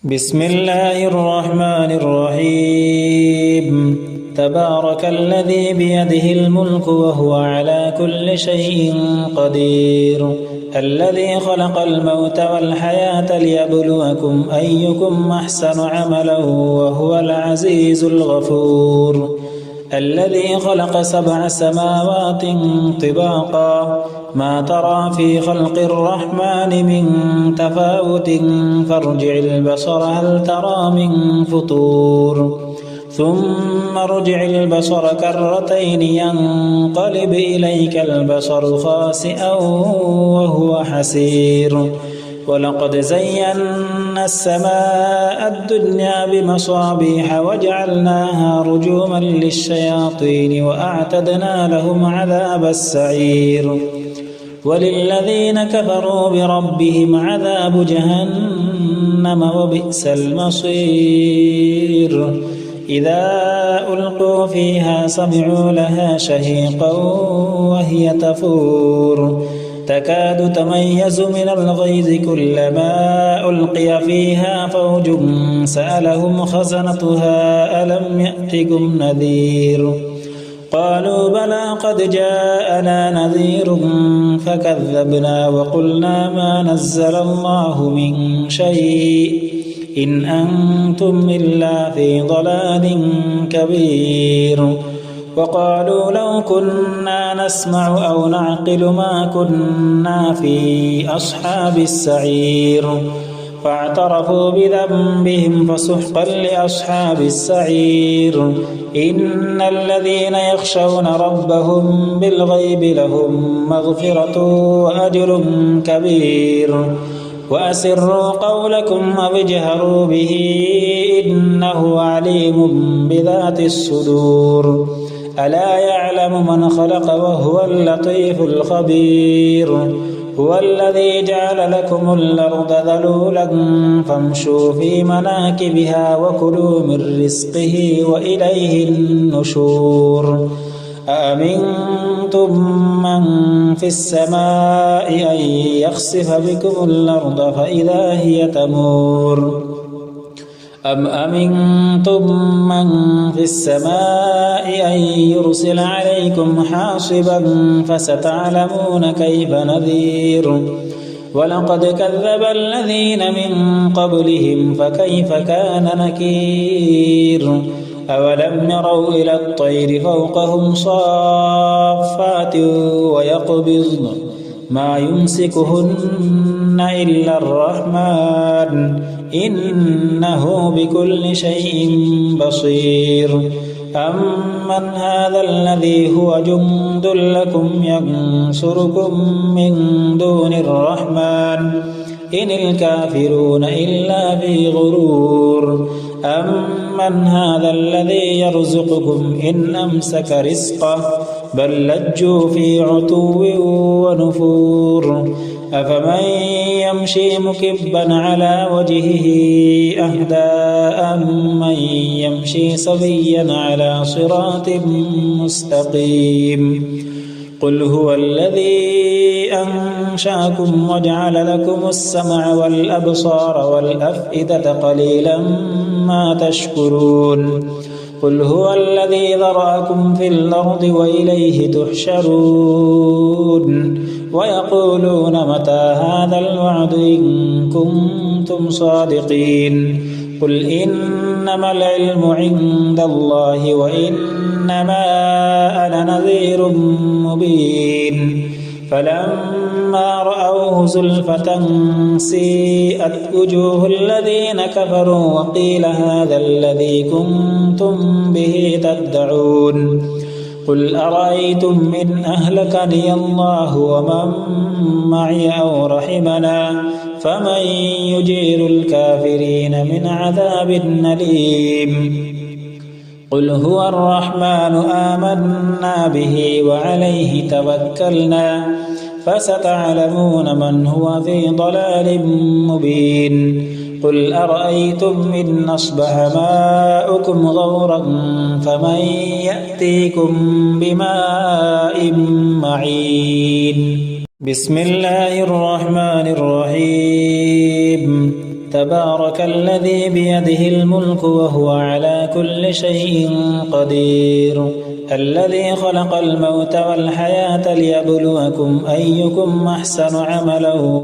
بسم الله الرحمن الرحيم تبارك الذي بيده الملك وهو على كل شيء قدير الذي خلق الموت والحياة ليبلوكم أيكم أحسن عملا وهو العزيز الغفور الذي خلق 7 سماوات طباقا ما ترى في خلق الرحمن من تفاوت فارجع البصر هل ترى من فطور ثم ارجع البصر كرتين ينقلب إليك البصر خاسئا وهو حسير ولقد زينا السماء الدنيا بمصابيح وجعلناها رجوما للشياطين وأعتدنا لهم عذاب السعير وللذين كفروا بربهم عذاب جهنم وبئس المصير إذا ألقوا فيها سمعوا لها شهيقا وهي تفور تكاد تميز من الغيظ كلما ألقي فيها فوج سألهم خزنتها ألم يأتكم نذير قالوا بلى قد جاءنا نذير فكذبنا وقلنا ما نزل الله من شيء إن أنتم إلا في ضلال كبير وقالوا لو كنا نسمع أو نعقل ما كنا في أصحاب السعير فاعترفوا بذنبهم فسحقا لأصحاب السعير إن الذين يخشون ربهم بالغيب لهم مغفرة وأجر كبير وأسروا قولكم أو اجهروا به إنه عليم بذات الصدور ألا يعلم من خلق وهو اللطيف الخبير هو الذي جعل لكم الأرض ذلولا فامشوا في مناكبها وكلوا من رزقه وإليه النشور أأمنتم من في السماء أن يخسف بكم الأرض فإذا هي تمور أم أمنتم من في السماء أن يرسل عليكم حاصبا فستعلمون كيف نذير ولقد كذب الذين من قبلهم فكيف كان نكير أولم يروا إلى الطير فوقهم صافات ويقبضن ما يمسكهن إلا الرحمن إنه بكل شيء بصير أمن هذا الذي هو جند لكم ينصركم من دون الرحمن إن الكافرون إلا في غرور أمن هذا الذي يرزقكم إن أمسك رزقه بل لجوا في عتو ونفور أفمن يمشي مكبا على وجهه أهدى أمن يمشي سويا على صراط مستقيم قل هو الذي أنشأكم وجعل لكم السمع والأبصار والأفئدة قليلا ما تشكرون قل هو الذي ذرأكم في الأرض وإليه تحشرون ويقولون متى هذا الوعد إن كنتم صادقين قل إنما العلم عند الله وإنما أنا نذير مبين فلما رأوه زلفة سيئت وجوه الذين كفروا وقيل هذا الذي كنتم به تدعون قل أرأيتم إن أهلكني الله ومن معي أو رحمنا فمن يجير الكافرين من عذاب أليم قل هو الرحمن آمنا به وعليه توكلنا فستعلمون من هو في ضلال مبين قل أرأيتم إن أصبح ماؤكم غورا فمن يأتيكم بماء معين بسم الله الرحمن الرحيم تبارك الذي بيده الملك وهو على كل شيء قدير الذي خلق الموت والحياة ليبلوكم أيكم أحسن عملا